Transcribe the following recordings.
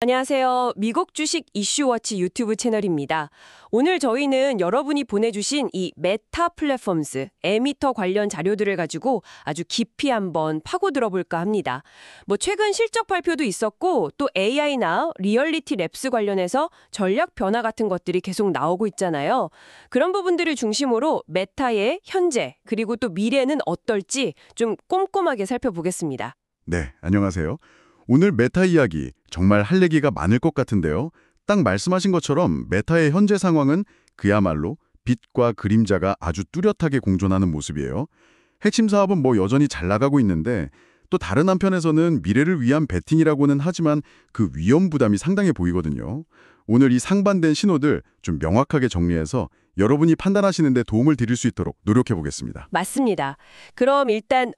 안녕하세요. 미국 주식 이슈워치 유튜브 채널입니다. 오늘 저희는 여러분이 보내주신 이 메타 플랫폼스, 에미터 관련 자료들을 가지고 아주 깊이 한번 파고 들어볼까 합니다. 최근 실적 발표도 있었고 또 AI나 리얼리티 랩스 관련해서 전략 변화 같은 것들이 계속 나오고 있잖아요. 그런 부분들을 중심으로 메타의 현재 그리고 또 미래는 어떨지 좀 꼼꼼하게 살펴보겠습니다. 네, 안녕하세요. 오늘 메타 이야기 정말 할 얘기가 많을 것 같은데요. 딱 말씀하신 것처럼 메타의 현재 상황은 그야말로 빛과 그림자가 아주 뚜렷하게 공존하는 모습이에요. 핵심 사업은 여전히 잘 나가고 있는데 또 다른 한편에서는 미래를 위한 베팅이라고는 하지만 그 위험 부담이 상당해 보이거든요. 오늘 이 상반된 신호들 좀 명확하게 정리해서 여러분이 판단하시는 데 도움을 드릴 수 있도록 노력해 보겠습니다. 맞습니다. 그럼 일단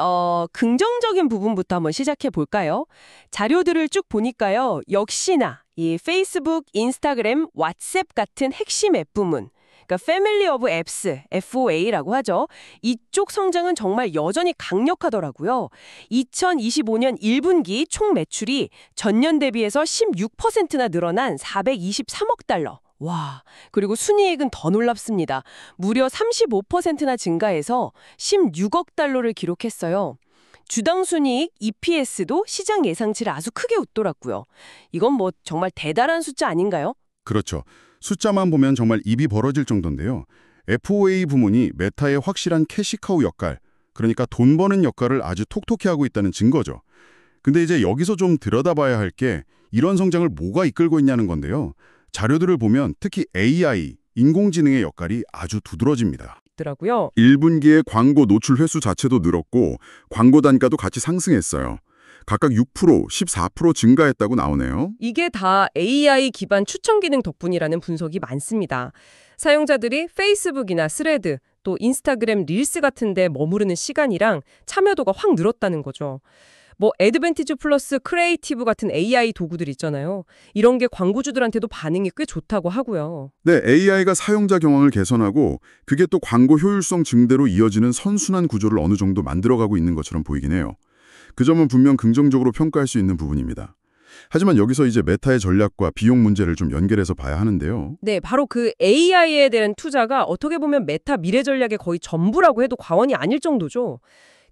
긍정적인 부분부터 한번 시작해 볼까요? 자료들을 쭉 보니까요. 역시나 이 페이스북, 인스타그램, 왓츠앱 같은 핵심 앱 부문, 그러니까 패밀리 오브 앱스, FOA라고 하죠. 이쪽 성장은 정말 여전히 강력하더라고요. 2025년 1분기 총 매출이 전년 대비해서 16%나 늘어난 423억 달러. 와, 그리고 순이익은 더 놀랍습니다. 무려 35%나 증가해서 16억 달러를 기록했어요. 주당 순이익 EPS도 시장 예상치를 아주 크게 웃돌았고요. 이건 정말 대단한 숫자 아닌가요? 그렇죠. 숫자만 보면 정말 입이 벌어질 정도인데요. FOA 부문이 메타의 확실한 캐시카우 역할, 그러니까 돈 버는 역할을 아주 톡톡히 하고 있다는 증거죠. 근데 이제 여기서 좀 들여다봐야 할 게 이런 성장을 뭐가 이끌고 있냐는 건데요. 자료들을 보면 특히 AI, 인공지능의 역할이 아주 두드러집니다. 더라고요. 1분기에 광고 노출 횟수 자체도 늘었고 광고 단가도 같이 상승했어요. 각각 6%, 14% 증가했다고 나오네요. 이게 다 AI 기반 추천 기능 덕분이라는 분석이 많습니다. 사용자들이 페이스북이나 스레드, 또 인스타그램 릴스 같은 데 머무르는 시간이랑 참여도가 확 늘었다는 거죠. 애드밴티지 플러스 크리에이티브 같은 AI 도구들 있잖아요. 이런 게 광고주들한테도 반응이 꽤 좋다고 하고요. 네, AI가 사용자 경험을 개선하고 그게 또 광고 효율성 증대로 이어지는 선순환 구조를 어느 정도 만들어가고 있는 것처럼 보이긴 해요. 그 점은 분명 긍정적으로 평가할 수 있는 부분입니다. 하지만 여기서 이제 메타의 전략과 비용 문제를 좀 연결해서 봐야 하는데요. 네, 바로 그 AI에 대한 투자가 어떻게 보면 메타 미래 전략의 거의 전부라고 해도 과언이 아닐 정도죠.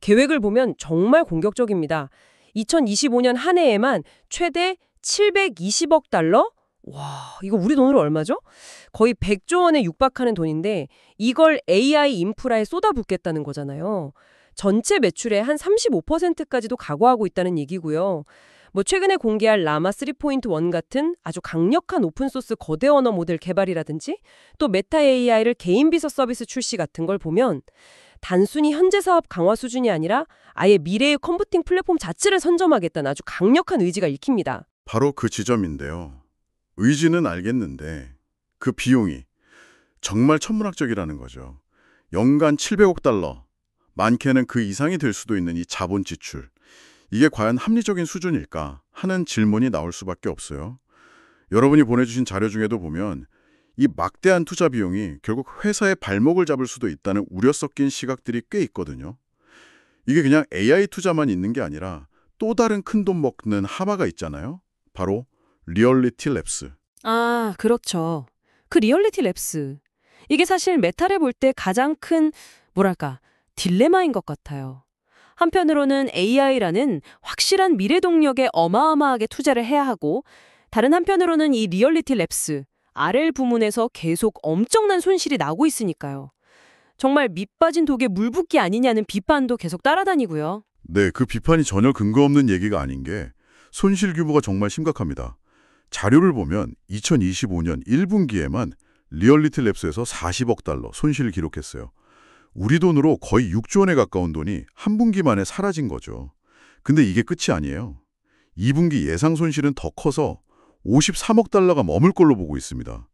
계획을 보면 정말 공격적입니다. 2025년 한 해에만 최대 720억 달러? 와, 이거 우리 돈으로 얼마죠? 거의 100조 원에 육박하는 돈인데 이걸 AI 인프라에 쏟아붓겠다는 거잖아요. 전체 매출의 한 35%까지도 각오하고 있다는 얘기고요. 최근에 공개할 라마 3.1 같은 아주 강력한 오픈소스 거대 언어 모델 개발이라든지 또 메타 AI를 개인 비서 서비스 출시 같은 걸 보면 단순히 현재 사업 강화 수준이 아니라 아예 미래의 컴퓨팅 플랫폼 자체를 선점하겠다는 아주 강력한 의지가 읽힙니다. 바로 그 지점인데요. 의지는 알겠는데 그 비용이 정말 천문학적이라는 거죠. 연간 700억 달러, 많게는 그 이상이 될 수도 있는 이 자본 지출. 이게 과연 합리적인 수준일까 하는 질문이 나올 수밖에 없어요. 여러분이 보내주신 자료 중에도 보면 이 막대한 투자 비용이 결국 회사의 발목을 잡을 수도 있다는 우려 섞인 시각들이 꽤 있거든요. 이게 그냥 AI 투자만 있는 게 아니라 또 다른 큰돈 먹는 하마가 있잖아요. 바로 리얼리티 랩스. 아, 그렇죠. 그 리얼리티 랩스. 이게 사실 메타를 볼 때 가장 큰 딜레마인 것 같아요. 한편으로는 AI라는 확실한 미래 동력에 어마어마하게 투자를 해야 하고 다른 한편으로는 이 리얼리티 랩스, RL 부문에서 계속 엄청난 손실이 나고 있으니까요. 정말 밑 빠진 독에 물 붓기 아니냐는 비판도 계속 따라다니고요. 네, 그 비판이 전혀 근거 없는 얘기가 아닌 게 손실 규모가 정말 심각합니다. 자료를 보면 2025년 1분기에만 리얼리티 랩스에서 40억 달러 손실을 기록했어요. 우리 돈으로 거의 6조 원에 가까운 돈이 한 분기 만에 사라진 거죠. 근데 이게 끝이 아니에요. 2분기 예상 손실은 더 커서 53억 달러가 머물 걸로 보고 있습니다.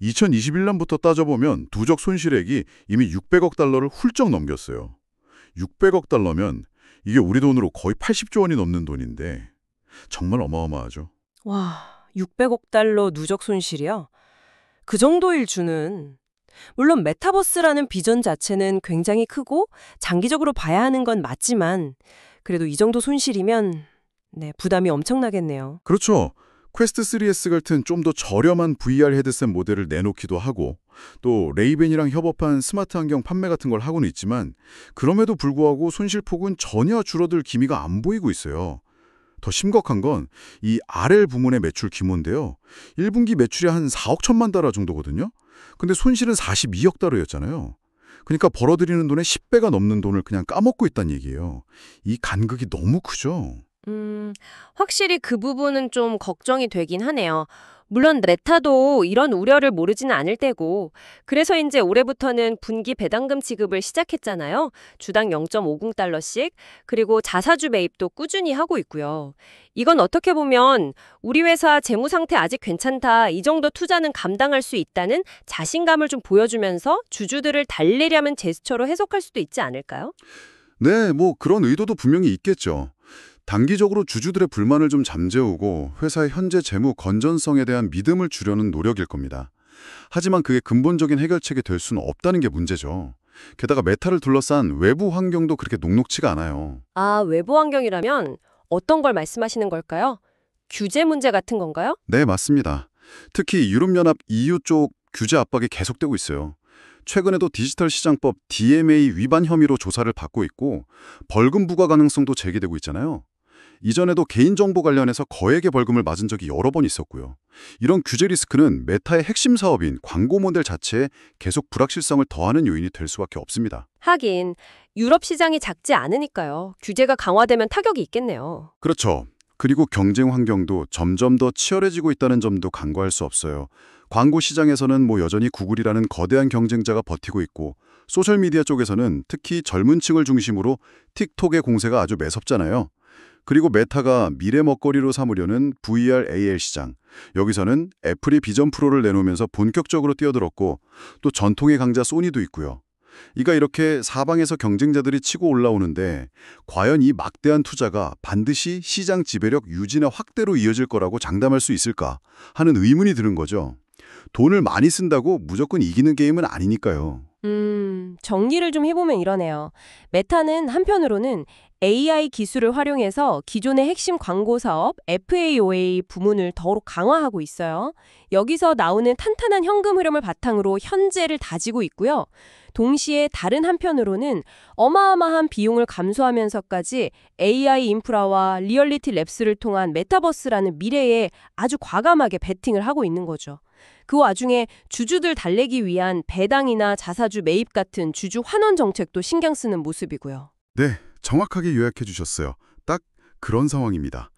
2021년부터 따져보면 누적 손실액이 이미 600억 달러를 훌쩍 넘겼어요. 600억 달러면 이게 우리 돈으로 거의 80조 원이 넘는 돈인데 정말 어마어마하죠. 와, 600억 달러 누적 손실이요? 그 정도일 줄은. 물론 메타버스라는 비전 자체는 굉장히 크고 장기적으로 봐야 하는 건 맞지만 그래도 이 정도 손실이면 부담이 엄청나겠네요. 그렇죠. 퀘스트 3S 같은 좀 더 저렴한 VR 헤드셋 모델을 내놓기도 하고 또 레이벤이랑 협업한 스마트 안경 판매 같은 걸 하고는 있지만 그럼에도 불구하고 손실폭은 전혀 줄어들 기미가 안 보이고 있어요. 더 심각한 건 이 RL 부문의 매출 규모인데요. 1분기 매출이 한 4억 1천만 달러 정도거든요. 근데 손실은 42억 달러였잖아요. 그러니까 벌어들이는 돈의 10배가 넘는 돈을 그냥 까먹고 있다는 얘기예요. 이 간극이 너무 크죠. 확실히 그 부분은 좀 걱정이 되긴 하네요. 물론 메타도 이런 우려를 모르지는 않을 때고, 그래서 이제 올해부터는 분기 배당금 지급을 시작했잖아요. 주당 0.50달러씩, 그리고 자사주 매입도 꾸준히 하고 있고요. 이건 어떻게 보면 우리 회사 재무 상태 아직 괜찮다, 이 정도 투자는 감당할 수 있다는 자신감을 좀 보여주면서 주주들을 달래려는 제스처로 해석할 수도 있지 않을까요? 네, 뭐 그런 의도도 분명히 있겠죠. 단기적으로 주주들의 불만을 좀 잠재우고 회사의 현재 재무 건전성에 대한 믿음을 주려는 노력일 겁니다. 하지만 그게 근본적인 해결책이 될 수는 없다는 게 문제죠. 게다가 메타를 둘러싼 외부 환경도 그렇게 녹록치가 않아요. 아, 외부 환경이라면 어떤 걸 말씀하시는 걸까요? 규제 문제 같은 건가요? 네, 맞습니다. 특히 유럽연합 EU 쪽 규제 압박이 계속되고 있어요. 최근에도 디지털 시장법 DMA 위반 혐의로 조사를 받고 있고 벌금 부과 가능성도 제기되고 있잖아요. 이전에도 개인정보 관련해서 거액의 벌금을 맞은 적이 여러 번 있었고요. 이런 규제 리스크는 메타의 핵심 사업인 광고 모델 자체에 계속 불확실성을 더하는 요인이 될 수밖에 없습니다. 하긴 유럽 시장이 작지 않으니까요. 규제가 강화되면 타격이 있겠네요. 그렇죠. 그리고 경쟁 환경도 점점 더 치열해지고 있다는 점도 간과할 수 없어요. 광고 시장에서는 여전히 구글이라는 거대한 경쟁자가 버티고 있고 소셜미디어 쪽에서는 특히 젊은 층을 중심으로 틱톡의 공세가 아주 매섭잖아요. 그리고 메타가 미래 먹거리로 삼으려는 VR, AR 시장. 여기서는 애플이 비전 프로를 내놓으면서 본격적으로 뛰어들었고 또 전통의 강자 소니도 있고요. 이가 이렇게 사방에서 경쟁자들이 치고 올라오는데 과연 이 막대한 투자가 반드시 시장 지배력 유지나 확대로 이어질 거라고 장담할 수 있을까 하는 의문이 드는 거죠. 돈을 많이 쓴다고 무조건 이기는 게임은 아니니까요. 정리를 좀 해보면 이러네요. 메타는 한편으로는 AI 기술을 활용해서 기존의 핵심 광고 사업 FAOA 부문을 더욱 강화하고 있어요. 여기서 나오는 탄탄한 현금 흐름을 바탕으로 현재를 다지고 있고요. 동시에 다른 한편으로는 어마어마한 비용을 감수하면서까지 AI 인프라와 리얼리티 랩스를 통한 메타버스라는 미래에 아주 과감하게 베팅을 하고 있는 거죠. 그 와중에 주주들 달래기 위한 배당이나 자사주 매입 같은 주주 환원 정책도 신경 쓰는 모습이고요. 네, 정확하게 요약해 주셨어요. 딱 그런 상황입니다.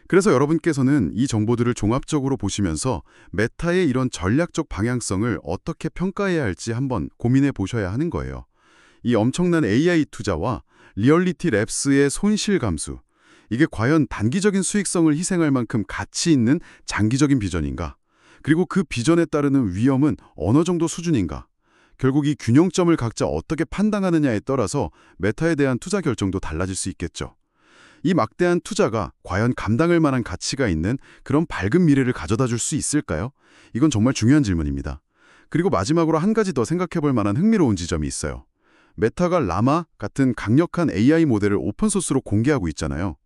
그래서 여러분께서는 이 정보들을 종합적으로 보시면서 메타의 이런 전략적 방향성을 어떻게 평가해야 할지 한번 고민해 보셔야 하는 거예요. 이 엄청난 AI 투자와 리얼리티 랩스의 손실 감수, 이게 과연 단기적인 수익성을 희생할 만큼 가치 있는 장기적인 비전인가? 그리고 그 비전에 따르는 위험은 어느 정도 수준인가? 결국 이 균형점을 각자 어떻게 판단하느냐에 따라서 메타에 대한 투자 결정도 달라질 수 있겠죠. 이 막대한 투자가 과연 감당할 만한 가치가 있는 그런 밝은 미래를 가져다 줄 수 있을까요? 이건 정말 중요한 질문입니다. 그리고 마지막으로 한 가지 더 생각해 볼 만한 흥미로운 지점이 있어요. 메타가 라마 같은 강력한 AI 모델을 오픈소스로 공개하고 있잖아요.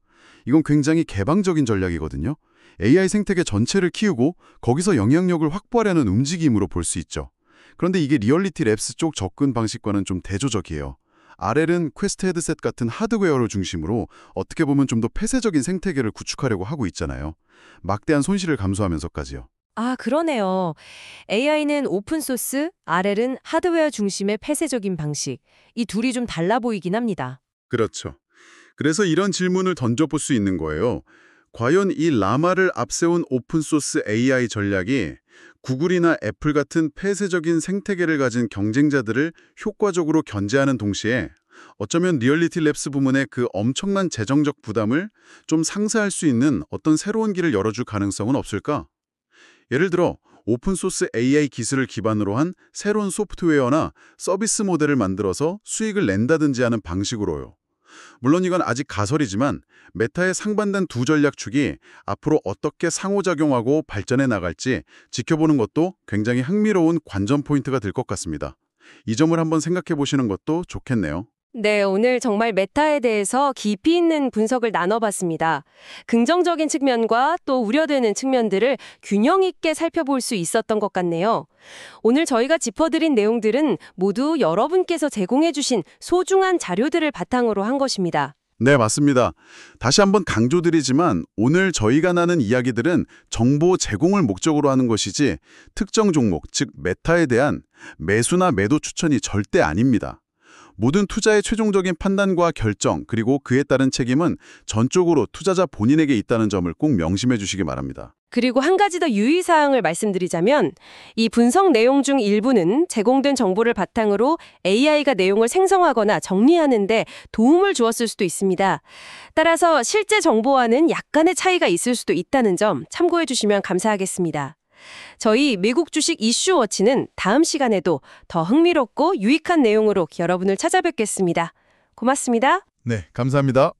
이건 굉장히 개방적인 전략이거든요. AI 생태계 전체를 키우고 거기서 영향력을 확보하려는 움직임으로 볼 수 있죠. 그런데 이게 리얼리티 랩스 쪽 접근 방식과는 좀 대조적이에요. RL은 퀘스트 헤드셋 같은 하드웨어를 중심으로 어떻게 보면 좀 더 폐쇄적인 생태계를 구축하려고 하고 있잖아요. 막대한 손실을 감수하면서까지요. 아, 그러네요. AI는 오픈소스, RL은 하드웨어 중심의 폐쇄적인 방식. 이 둘이 좀 달라 보이긴 합니다. 그렇죠. 그래서 이런 질문을 던져볼 수 있는 거예요. 과연 이 라마를 앞세운 오픈소스 AI 전략이 구글이나 애플 같은 폐쇄적인 생태계를 가진 경쟁자들을 효과적으로 견제하는 동시에 어쩌면 리얼리티 랩스 부문의 그 엄청난 재정적 부담을 좀 상쇄할 수 있는 어떤 새로운 길을 열어줄 가능성은 없을까? 예를 들어 오픈소스 AI 기술을 기반으로 한 새로운 소프트웨어나 서비스 모델을 만들어서 수익을 낸다든지 하는 방식으로요. 물론 이건 아직 가설이지만 메타의 상반된 두 전략축이 앞으로 어떻게 상호작용하고 발전해 나갈지 지켜보는 것도 굉장히 흥미로운 관전 포인트가 될 것 같습니다. 이 점을 한번 생각해 보시는 것도 좋겠네요. 네, 오늘 정말 메타에 대해서 깊이 있는 분석을 나눠봤습니다. 긍정적인 측면과 또 우려되는 측면들을 균형 있게 살펴볼 수 있었던 것 같네요. 오늘 저희가 짚어드린 내용들은 모두 여러분께서 제공해주신 소중한 자료들을 바탕으로 한 것입니다. 네, 맞습니다. 다시 한번 강조드리지만 오늘 저희가 나눈 이야기들은 정보 제공을 목적으로 하는 것이지 특정 종목, 즉 메타에 대한 매수나 매도 추천이 절대 아닙니다. 모든 투자의 최종적인 판단과 결정, 그리고 그에 따른 책임은 전적으로 투자자 본인에게 있다는 점을 꼭 명심해 주시기 바랍니다. 그리고 한 가지 더 유의사항을 말씀드리자면 이 분석 내용 중 일부는 제공된 정보를 바탕으로 AI가 내용을 생성하거나 정리하는 데 도움을 주었을 수도 있습니다. 따라서 실제 정보와는 약간의 차이가 있을 수도 있다는 점 참고해 주시면 감사하겠습니다. 저희 미국 주식 이슈워치는 다음 시간에도 더 흥미롭고 유익한 내용으로 여러분을 찾아뵙겠습니다. 고맙습니다. 네, 감사합니다.